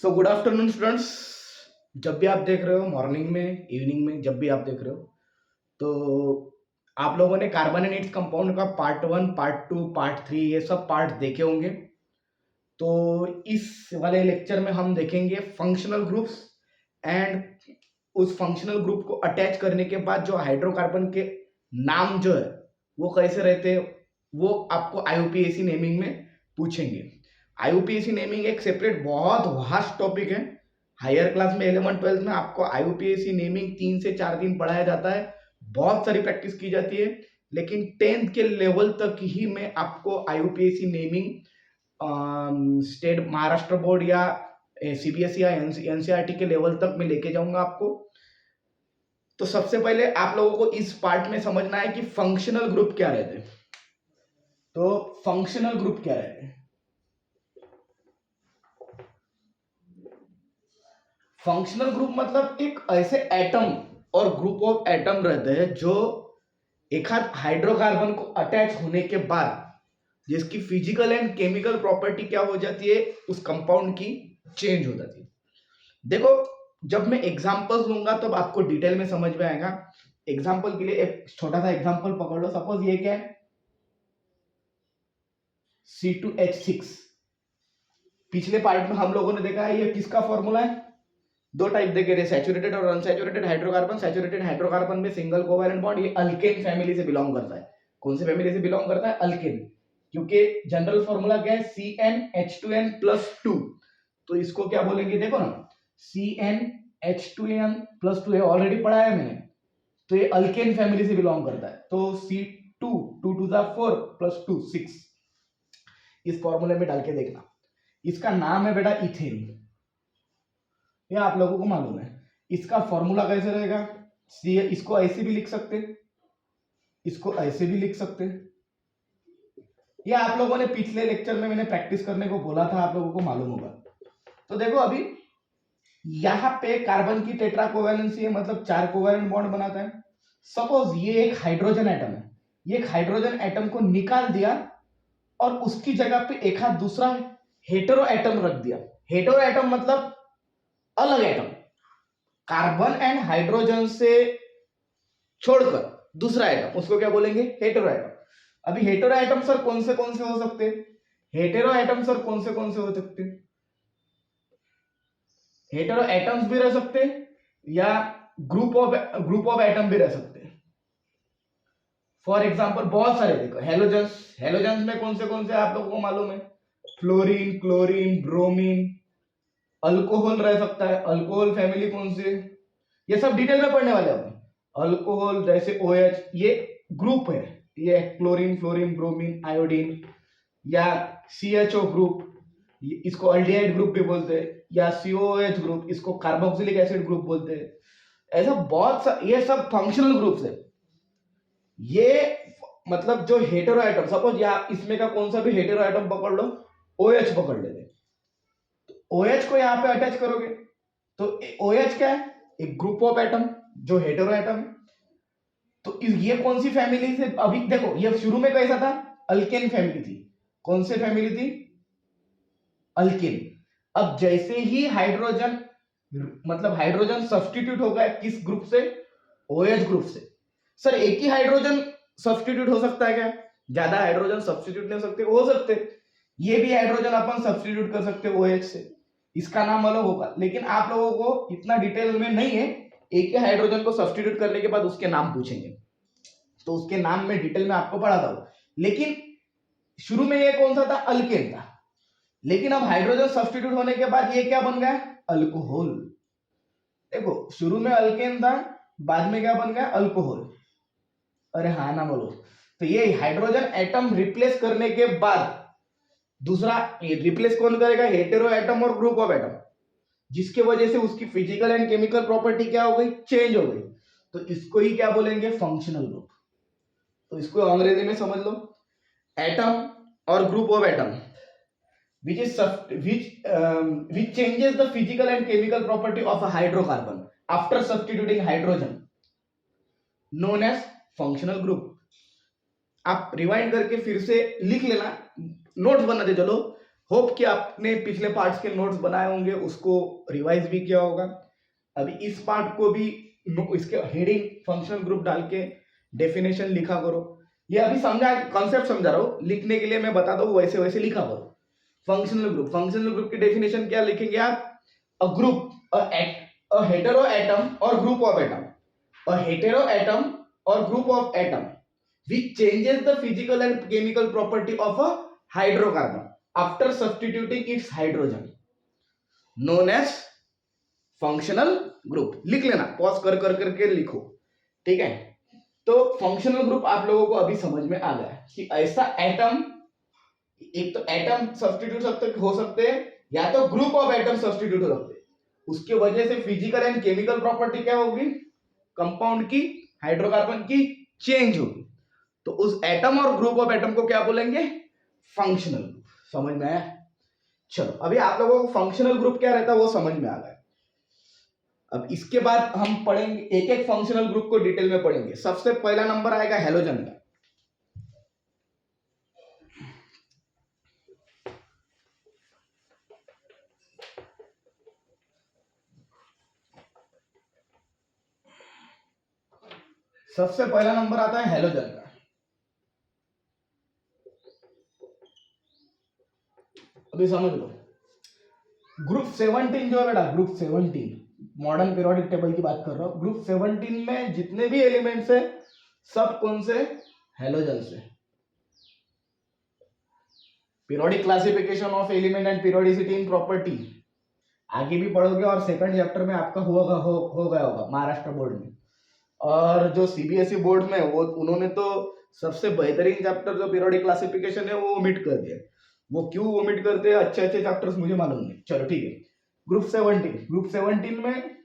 So good afternoon students. जब भी आप देख रहे हो, मॉर्निंग में, इवनिंग में, जब भी आप देख रहे हो, तो आप लोगों ने कार्बन एंड इट्स कंपाउंड का पार्ट 1, पार्ट 2, पार्ट 3 ये सब पार्ट देखे होंगे। तो इस वाले लेक्चर में हम देखेंगे फंक्शनल ग्रुप्स एंड उस फंक्शनल ग्रुप को अटैच करने के बाद जो हाइड्रोकार्बन के नाम जो है वो कैसे रहते हैं, वो आपको आईयूपीएसी नेमिंग में पूछेंगे। आईयूपीएसी नेमिंग एक सेपरेट बहुत वास्ट टॉपिक है। हायर क्लास में 11-12 में आपको आईयूपीएसी नेमिंग 3 से 4 दिन पढ़ाया जाता है, बहुत सारी प्रैक्टिस की जाती है, लेकिन 10th के लेवल तक ही मैं आपको IUPAC naming state Maharashtra board या सीबीएसई या एनसीईआरटी के लेवल तक मैं लेके जाऊंगा आपको। तो सबसे पहले आप लोगों को इस पार्ट में समझना है कि फंक्शनल ग्रुप क्या रहते हैं। तो फंक्शनल ग्रुप क्या रहते हैं? फंक्शनल ग्रुप मतलब एक ऐसे atom or group of atom रहते हैं जो एक आध हाइड्रोकार्बन को अटैच होने के बाद जिसकी फिजिकल एंड केमिकल प्रॉपर्टी क्या हो जाती है, उस कंपाउंड की चेंज हो जाती है। देखो, जब मैं एग्जांपल्स लूंगा तब आपको डिटेल में समझ में आएगा। एग्जांपल के लिए एक छोटा सा एग्जांपल पकड़ लो। सपोज ये क्या है, C2H6। पिछले पार्ट में हम लोगों ने देखा है ये किसका फॉर्मूला है। दो टाइप देखे थे, सैचुरेटेड और अनसैचुरेटेड हाइड्रोकार्बन। सैचुरेटेड हाइड्रोकार्बन में सिंगल कोवेलेंट बॉन्ड, ये अल्केन फैमिली से बिलोंग करता है। कौन से फैमिली से बिलोंग करता है? अल्केन। क्योंकि जनरल फॉर्मूला क्या है, CnH2n+2। तो इसको क्या बोलेंगे, देखो ना, CnH2n+2 ऑलरेडी पढ़ा है मैंने। तो ये अल्केन फैमिली से बिलोंग करता है। तो C2 2 to the 4 + 2 6, इस फॉर्मूले में डाल के देखना। इसका नाम है बेटा इथेन, ये आप लोगों को मालूम है। इसका फॉर्मूला कैसे रहेगा? इसको ऐसे भी लिख सकते, इसको ऐसे भी लिख सकते। ये आप लोगों ने पिछले लेक्चर में मैंने प्रैक्टिस करने को बोला था, आप लोगों को मालूम होगा। तो देखो, अभी यहां पे कार्बन की टेट्रा कोवैलेंसी है, मतलब 4 कोवैलेंट बॉन्ड बनाता है। सपोज ये एक हाइड्रोजन एटम है, ये एक हाइड्रोजन एटम को निकाल दिया और उसकी जगह पे एक हाथ दूसरा हेटेरो एटम रख दिया। हेटेरो एटम मतलब अलग एटम, कार्बन एंड हाइड्रोजन से छोड़कर दूसरा एटम, उसको क्या बोलेंगे? Hetero atom. अभी हेटेरो एटम सर कौन से हो सकते हैं? हेटेरो एटम सर कौन से हो सकते हैं? हेटेरो एटम्स भी रह सकते हैं या ग्रुप ऑफ एटम भी रह सकते हैं। फॉर एग्जांपल बहुत सारे देखो, हेलोजन्स में कौन से आप लोगों को मालूम है? Fluorine, chlorine, bromine. अल्कोहल रह सकता है, अल्कोहल फैमिली कौन सी? ये सब डिटेल में पढ़ने वाले हैं। अल्कोहल जैसे OH, ये ग्रुप है, ये क्लोरीन, फ्लोरीन, ब्रोमीन, आयोडीन। या CHO ग्रुप, इसको अल्डिहाइड ग्रुप भी बोलते हैं, या COOH ग्रुप, इसको कार्बोक्सिलिक एसिड ग्रुप बोलते हैं। ऐसा बहुत सा, ये सब फंक्शनल ग्रुप्स है। ये मतलब जो हेटेरो एटम, सपोज या इसमें का कौन सा भी हेटेरो एटम पकड़ लो, OH पकड़ लेते, OH को यहां पे अटैच करोगे तो OH क्या है? एक ग्रुप ऑफ एटम जो हेटेरो एटम है। तो ये कौन सी फैमिली से? अभी देखो, ये शुरू में कैसा था? अल्केन फैमिली थी। कौन सी फैमिली थी? अल्केन। अब जैसे ही हाइड्रोजन, मतलब हाइड्रोजन सब्स्टिट्यूट होगा किस ग्रुप से? OH ग्रुप से। सर एक ही हाइड्रोजन सब्स्टिट्यूट हो सकता है क्या? ज्यादा हाइड्रोजन सब्स्टिट्यूट नहीं हो सकते। ये भी हाइड्रोजन अपन सब्स्टिट्यूट कर सकते OH से, इसका नाम अलग होगा। लेकिन आप लोगों को इतना डिटेल में नहीं है, एक ही हाइड्रोजन को सब्स्टिट्यूट करने के बाद उसके नाम पूछेंगे, तो उसके नाम में डिटेल में आपको पढ़ाता हूं। लेकिन शुरू में ये कौन सा था? अल्केन था। लेकिन अब हाइड्रोजन सब्स्टिट्यूट होने के बाद ये क्या बन गया? अल्कोहल। देखो, शुरू में अल्केन था, बाद में क्या बन गया? अल्कोहल। अरे हाँ ना बोलो। तो ये हाइड्रोजन एटम रिप्लेस करने के बाद दूसरा रिप्लेस कौन करेगा? Hetero atom or group of atom, जिसके वजह से उसकी फिजिकल एंड केमिकल प्रॉपर्टी क्या हो गई? चेंज हो गई। तो इसको ही क्या बोलेंगे? Functional group. तो इसको अंग्रेजी में समझ लो, atom or group of atom which changes the physical and chemical property of a hydrocarbon after substituting hydrogen, known as functional group. आप रिवाइंड करके फिर से लिख लेना, नोट्स बनाते चलो, होप कि आपने पिछले पार्ट्स के नोट्स बनाए होंगे, उसको रिवाइज भी किया होगा। अभी इस पार्ट को भी इसके हेडिंग फंक्शनल ग्रुप डाल के डेफिनेशन लिखा करो। ये अभी समझा, कॉन्सेप्ट समझा रहा हूँ, लिखने के लिए मैं बता दूं वैसे वैसे लिखा करो। फंक्शनल ग्रुप की डेफिनेशन क्या लिखेंगे आप? A group, a heteroatom or group of atom, a heteroatom or group of atom which changes the physical and chemical property of a hydrocarbon after substituting its hydrogen known as functional group। लिख लेना, pause कर कर करके लिखो, ठीक है। तो functional group आप लोगों को अभी समझ में आ गया कि ऐसा एटम, एक तो एटम सब्स्टिट्यूट हो सकते हैं या तो ग्रुप ऑफ एटम सब्स्टिट्यूट हो सकते हैं, उसके वजह से फिजिकल एंड केमिकल प्रॉपर्टी क्या होगी? कंपाउंड की, हाइड्रोकार्बन की चेंज होगी। तो उस atom or group of atom को क्या बोलेंगे? Functional group. समझ में आया? चलो, अभी आप लोगों को फंक्शनल ग्रुप क्या रहता है वो समझ में आ गया। अब इसके बाद हम पढ़ेंगे, एक एक फंक्शनल ग्रुप को डिटेल में पढ़ेंगे। सबसे पहला नंबर आएगा हेलोजन का। सबसे पहला नंबर आता है हेलोजन का। अभी समझ लो, ग्रुप 17 जो है बेटा, ग्रुप 17 मॉडर्न पीरियोडिक टेबल की बात कर रहा हूं। ग्रुप 17 में जितने भी एलिमेंट्स है सब कौन से? हेलोजन से। Periodic classification of element and periodicity in property आगे भी पढ़ोगे, और सेकंड चैप्टर में आपका हो गया होगा महाराष्ट्र बोर्ड में। और जो सीबीएसई बोर्ड में वो उन्होंने तो सबसे बेहतरीन चैप्टर जो पीरियोडिक क्लासिफिकेशन है वो ओमिट कर दिया। वो क्यों ओमिट करते हैं? अच्छे अच्छे चैप्टर्स मुझे मालूम नहीं। चलो ठीक है, ग्रुप 17 में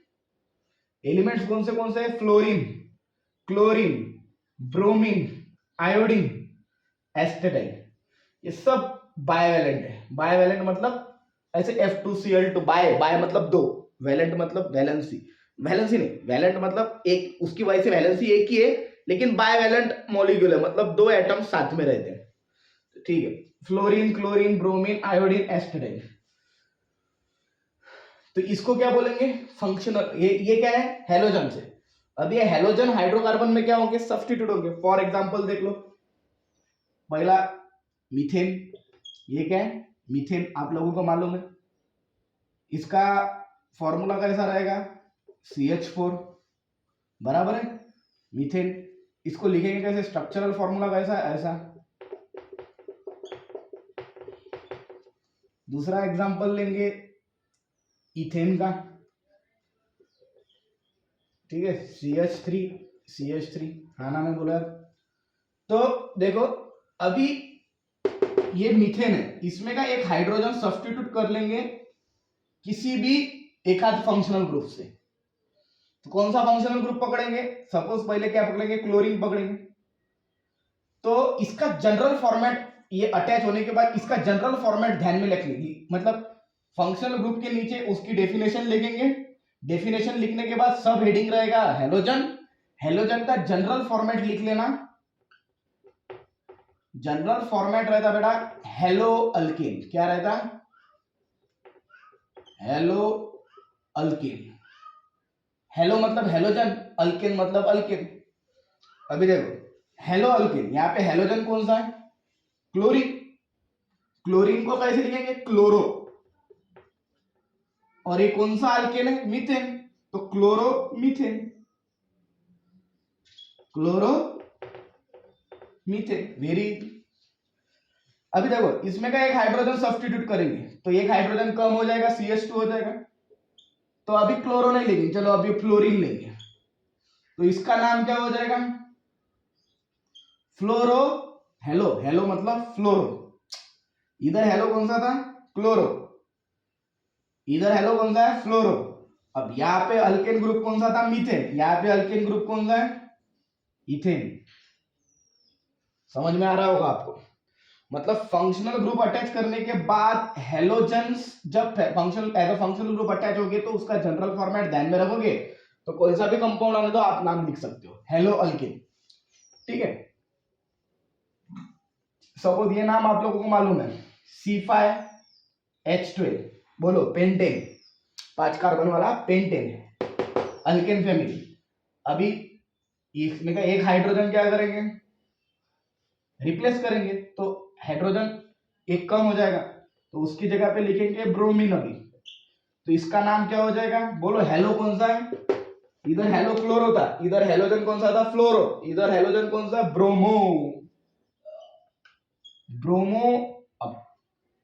एलिमेंट्स कौन से है? Fluorine, chlorine, bromine, iodine, astatine. ये सब बायवैलेंट है। बायवैलेंट मतलब ऐसे F2Cl2, बाय मतलब दो, वैलेंट मतलब वैलेंसी, वैलेंसी नहीं, वैलेंट मतलब एक, उसकी वजह से वैलेंसी एक ही है, लेकिन बायवैलेंट मॉलिक्यूल है, मतलब दो एटम साथ में रहते हैं, ठीक है। Fluorine, chlorine, bromine, iodine, astatine. तो इसको क्या बोलेंगे? फंक्शनल। ये क्या है? हेलोजन से। अब ये हेलोजन हाइड्रोकार्बन में क्या होंगे? सब्स्टिट्यूट होंगे। फॉर एग्जांपल देख लो, पहला मीथेन। ये क्या है? मीथेन आप लोगों को मालूम है, इसका फॉर्मूला कैसा रहेगा? CH4, बराबर है। मीथेन, इसको लिखेंगे कैसे? स्ट्रक्चरल फॉर्मूला कैसा? ऐसा। दूसरा एग्जांपल लेंगे इथेन का, ठीक है, CH3, हाँ ना मैं बोला। तो देखो, अभी ये मीथेन है, इसमें का एक हाइड्रोजन सब्स्टिट्यूट कर लेंगे किसी भी एक आध फंक्शनल ग्रुप से। तो कौन सा फंक्शनल ग्रुप पकड़ेंगे? सपोज पहले क्या पकड़ेंगे? क्लोरीन पकड़ेंगे। तो इसका जनरल फॉर्मेट, ये अटैच होने के बाद इसका जनरल फॉर्मेट ध्यान में रख लीजिए, मतलब फंक्शनल ग्रुप के नीचे उसकी डेफिनेशन लिखेंगे। डेफिनेशन लिखने के बाद सब हेडिंग रहेगा हेलोजन। हेलोजन का जनरल फॉर्मेट लिख लेना। जनरल फॉर्मेट रहता बेटा हेलो अल्केन। क्या रहता? Hello alkane. हेलो मतलब हेलोजन, अल्केन मतलब अल्केन। अभी देखो, हेलो अल्केन, यहां पे हेलोजन कौन सा है? क्लोरीन। क्लोरीन को कैसे लिखेंगे? क्लोरो। और ये कौन सा अल्केन है? मीथेन। तो chloro methane, chloro methane, very. अभी देखो, इसमें का एक हाइड्रोजन सब्स्टिट्यूट करेंगे तो एक हाइड्रोजन कम हो जाएगा, CH2 हो जाएगा। तो अभी क्लोरो नहीं लेंगे, चलो अभी फ्लोरीन लेंगे। तो इसका नाम क्या हो जाएगा? फ्लोरो। हेलो, हेलो मतलब फ्लोरो। इधर हेलो कौन सा था? क्लोरो। इधर हेलो कौन सा है? फ्लोरो। अब यहाँ पे अल्केन ग्रुप कौन सा था? मीथेन। यहाँ पे अल्केन ग्रुप कौन सा है? इथेन। समझ में आ रहा होगा आपको? मतलब फंक्शनल ग्रुप अटैच करने के बाद हेलोजन्स, जब फंक्शनल ग्रुप अटैच होगे तो उसका जनरल फॉर्मेट ध्यान में रखोगे तो कोई सा भी कंपाउंड आने दो, आप नाम लिख सकते हो हेलो अल्केन, ठीक है। सपोज ये नाम आप लोगों को मालूम है, C5 H12, बोलो पेंटेन, 5 कार्बन वाला पेंटेन है, अल्केन फैमिली। अभी इसमें का एक हाइड्रोजन क्या करेंगे, रिप्लेस करेंगे, तो हाइड्रोजन एक कम हो जाएगा, तो उसकी जगह पे लिखेंगे ब्रोमीन। अभी तो इसका नाम क्या हो जाएगा, बोलो हेलो कौन सा है, इधर हेलो क्लोरो था, इधर हेलोजन कौन सा था, फ्लोरो, इधर हेलोजन कौन सा, ब्रोमो। ब्रोमो। अब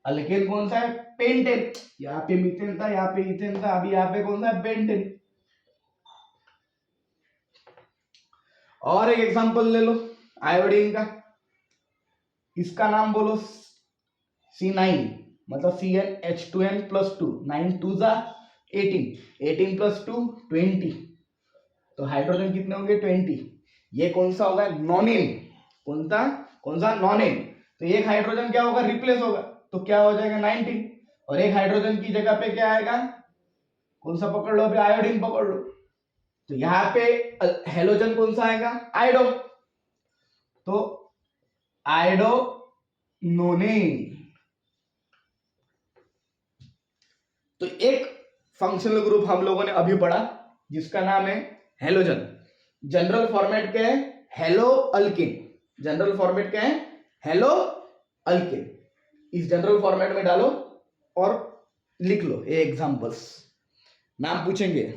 अल्केन कौन सा है, पेंटेन, यहाँ पे मीथेन था, यहाँ पे इथेन था, अभी यहाँ पे कौन सा है, पेंटेन। और एक एग्जांपल ले लो आयोडीन का, इसका नाम बोलो C9, मतलब CnH2n+2, 9 2 जा 18, 18 + 2 20, तो हाइड्रोजन कितने होंगे, 20। ये कौन सा होगा, नॉनिन, कौन सा नॉनिन। तो एक हाइड्रोजन क्या होगा, रिप्लेस होगा, तो क्या हो जाएगा 19, और एक हाइड्रोजन की जगह पे क्या आएगा, कौन सा पकड़ लो, अभी आयोडीन पकड़ लो, तो यहाँ पे हेलोजन कौन सा आएगा, आयोडो, तो आयोडो नोनिन। तो एक फंक्शनल ग्रुप हम लोगों ने अभी पढ़ा जिसका नाम है हेलोजन। जनरल फॉर्मेट क्या है, हेलो अल्किन। जनरल फॉर्मेट क्या है, हेलो अल्किन। इस जनरल फॉर्मेट में डालो और लिख लो ये एग्जांपल्स, नाम पूछेंगे।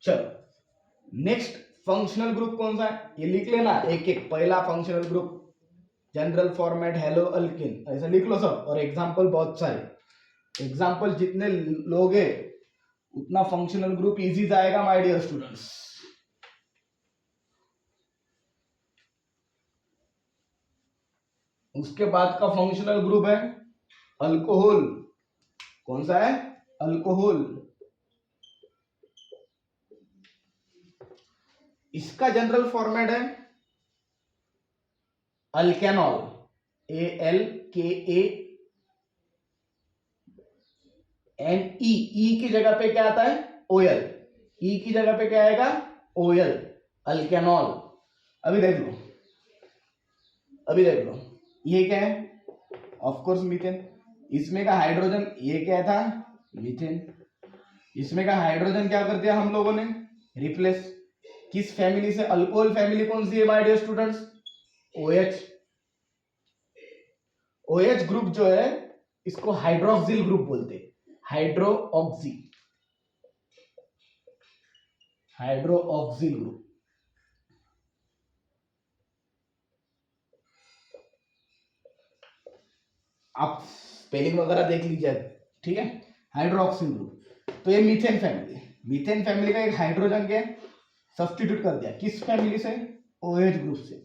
चलो नेक्स्ट फंक्शनल ग्रुप कौन सा है, ये लिख लेना एक एक। पहला functional group general format hello alkene, ऐसा लिख लो सब, और एग्जांपल बहुत सारे। एग्जांपल जितने लोगे उतना फंक्शनल ग्रुप इजी जाएगा माय डियर स्टूडेंट्स। उसके बाद का फंक्शनल ग्रुप है अल्कोहल। कौन सा है, अल्कोहल। इसका जनरल फॉर्मेट है अल्केनॉल, ALKANE। ई की जगह पे क्या आता है, OL, ई की जगह पे क्या आएगा, OL, अल्केनॉल। अभी देख लो, अभी देख लो, ये क्या है, ऑफ कोर्स मीथेन। इसमें का हाइड्रोजन ये क्या था, मीथेन। इसमें का हाइड्रोजन क्या कर दिया हम लोगों ने, रिप्लेस। किस फैमिली से, अल्कोहल फैमिली कौन सी है my dear students, OH। OH group जो है इसको हाइड्रोक्सिल ग्रुप बोलते हैं, हाइड्रोक्सी, हाइड्रोक्सिल ग्रुप। आप स्पेलिंग वगैरह देख लीजिए, ठीक है, हाइड्रोक्सिल ग्रुप। तो ये मीथेन फैमिली, मीथेन फैमिली का एक हाइड्रोजन के सब्स्टिट्यूट कर दिया, किस फैमिली से, OH ग्रुप से।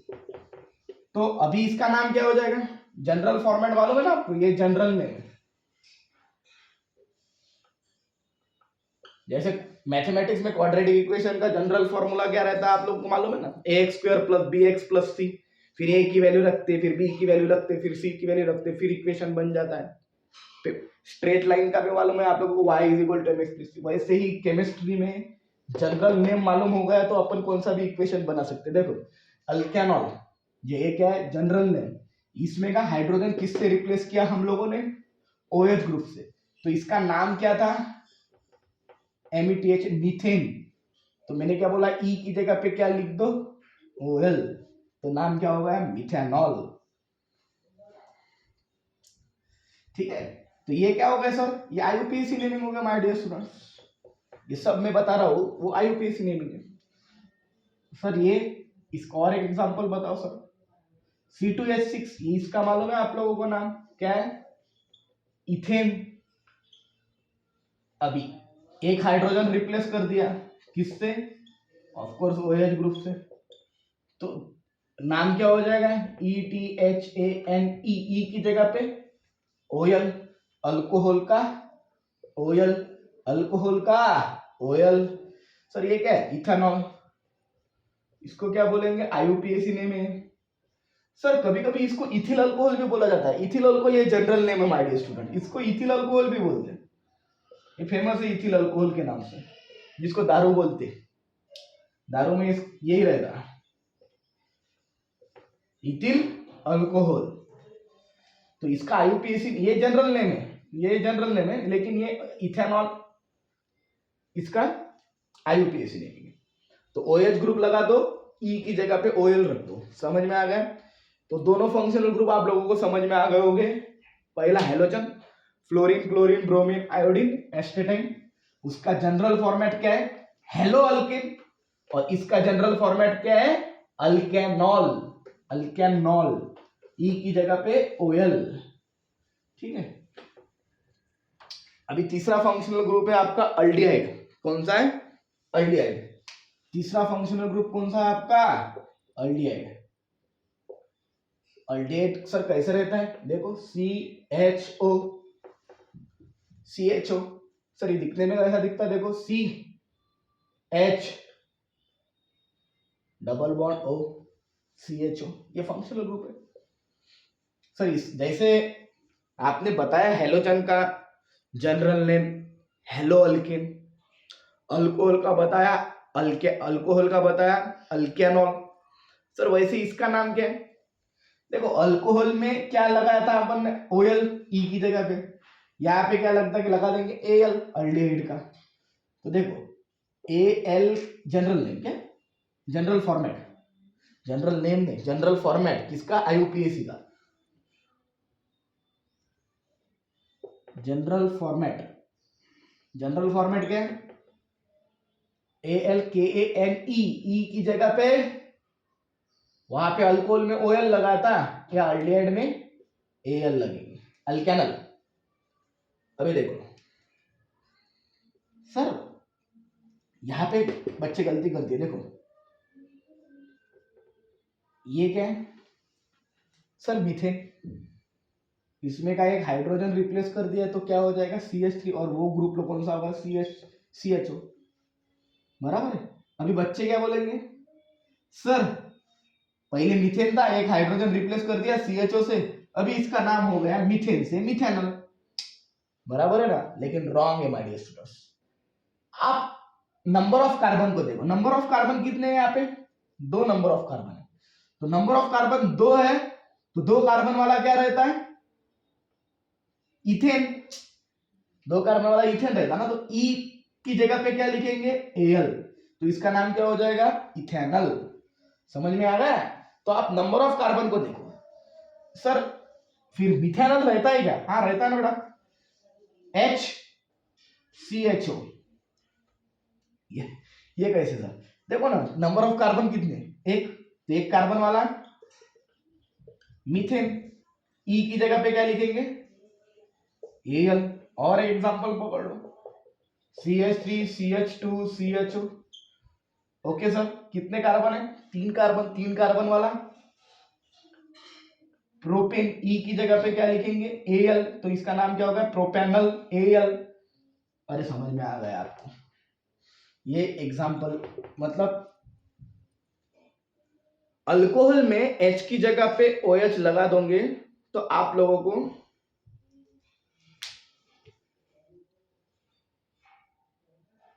तो अभी इसका नाम क्या हो जाएगा, जनरल फॉर्मेट मालूम है ना आपको, ये जनरल में, जैसे मैथमेटिक्स में क्वाड्रेटिक इक्वेशन का जनरल फॉर्मूला क्या रहता है आप लोग को मालूम है ना, ax² + bx + c, फिर a की वैल्यू रखते, फिर b की वैल्यू रखते, फिर c की वैल्यू रखते, फिर इक्वेशन बन जाता है। स्ट्रेट लाइन का भी मालूम है आप लोगों को, y = mx + c। वैसे ही केमिस्ट्री में जनरल नेम मालूम हो गया तो अपन कौन सा भी इक्वेशन बना सकते। देखो अल्केनॉल, ये क्या है, जनरल नेम। इसमें का हाइड्रोजन किससे रिप्लेस किया हम लोगों ने, OH ग्रुप से, तो इसका नाम क्या था, METH, मीथेन। तो मैंने क्या बोला, ई की जगह पे क्या लिख दो, OL, तो नाम क्या होगा, मिथेनॉल। ठीक है, तो ये क्या हो गया सर, ये IUPAC नेमिंग हो गया माय डियर स्टूडेंट्स। ये सब मैं बता रहा हूं वो IUPAC नेमिंग है सर। ये इसका और एक एग्जांपल बताओ सर, C2H6, इसका मालूम है आप लोगों को नाम क्या है, इथेन। अभी एक हाइड्रोजन रिप्लेस कर दिया, किससे, ऑफ कोर्स OH ग्रुप से, तो नाम क्या हो जाएगा, ETHANE, ई की जगह पे OL, अल्कोहल का OL, अल्कोहल का OL। सर ये क्या है, इथेनॉल। इसको क्या बोलेंगे, IUPAC नेम है सर। कभी कभी इसको इथिल अल्कोहल भी बोला जाता है, इथिल अल्कोहल ये जनरल नेम है माय डियर स्टूडेंट, इसको इथिल अल्कोहल भी बोलते हैं, ये फेमस है इथिल अल्कोहल के नाम से, जिसको दारू बोलते हैं। दारू में यही रहता है, इथिल अल्कोहल। तो इसका आईयूपीएसी ये जनरल नेम है, ये जनरल नेम है, लेकिन ये इथेनॉल इसका आईयूपीएसी नेम है। तो OH ग्रुप लगा दो, E की जगह पे OL रख दो। समझ में आ गया? तो दोनों फंक्शनल ग्रुप आप लोगों को समझ में आ गए होंगे। पहला halogen, fluorine, chlorine, bromine, iodine, astatine, उसका जनरल फॉर्मेट क्या है? Hello alkane. और इसका जनरल फॉर्मेट क्या है? अल्केनॉल, अल्केनॉल, E की जगह पे OL। ठीक है। अभी तीसरा फंक्शनल ग्रुप है आपका अल्डिहाइड। कौन सा है? अल्डिहाइड। तीसरा फंक्शनल ग्रुप कौन सा है आपका? अल्डिहाइड। अल्डिहाइड सर कैसे रहता है? देखो CHO, CHO सर ये दिखने में कैसा दिखता है? देखो CH double bond O, CHO, ये फंक्शनल ग्रुप है सर। इस जैसे आपने बताया हेलोजन का general name hello alkane, alcohol का बताया अल्कोहल का बताया अल्केनॉल। सर वैसे इसका नाम क्या है? देखो अल्कोहल में क्या लगाया था अपन ने? OL, E की जगह पे। यहाँ पे क्या लगता है कि लगा देंगे AL, अल्डिहाइड का। तो देखो AL जनरल नेम, क्या जनरल फॉर्मेट, जनरल नेम नहीं, जनरल फॉर्मेट किसका? आईयूपीएसी का। जनरल फॉर्मेट, जनरल फॉर्मेट क्या है? ALKANE, E की जगह पे वहां पे अल्कोहल में OL लगाया था, या अल्डिहाइड में AL लगेगी, अल्केनल। अभी देखो सर यहां पे बच्चे गलती करते हैं। देखो ये क्या है सर? मीथेन। इसमें का एक हाइड्रोजन रिप्लेस कर दिया तो क्या हो जाएगा? CH3। और वो ग्रुप कौन सा होगा? CHO। बराबर है। अभी बच्चे क्या बोलेंगे? सर पहले मीथेन था, एक हाइड्रोजन रिप्लेस कर दिया CHO से, अभी इसका नाम हो गया मीथेन से मिथेनॉल। बराबर है ना? लेकिन रॉन्ग है माय डियर स्टूडेंट्स। आप नंबर ऑफ कार्बन को देखो, नंबर ऑफ कार्बन कितने हैं यहाँ पे? 2 नंबर ऑफ कार्बन है। तो नंबर ऑफ कार्बन 2 है, तो 2 कार्बन वाला क्या रहता है? इथेन। 2 कार्बन वाला इथेन रहता ना, तो E की जगह पे क्या लिखेंगे? AL। तो इसका नाम क्या हो जाएगा? इथेनॉल। समझ में आ गया? तो आप नंबर ऑफ कार्बन को देखो। सर फिर मिथेनॉल रहता है क्या? हाँ रहता है ना बेटा, HCHO। ये कैसे सर? देखो ना नंबर ऑफ कार्बन कितने? एक। तो एक कार्बन वाला मीथेन, E की जगह पे क्या लिखेंगे? AL। और एक एग्जांपल पकड़ लो, CH3, CH2, CHO। Okay sir, कितने कार्बन है? 3 कार्बन। 3 कार्बन वाला प्रोपेन, E की जगह पे क्या लिखेंगे? AL। तो इसका नाम क्या होगा? Propanal, AL। अरे समझ में आ गया आपको? ये एग्जांपल मतलब अल्कोहल में H की जगह पे OH लगा दोगे तो आप लोगों को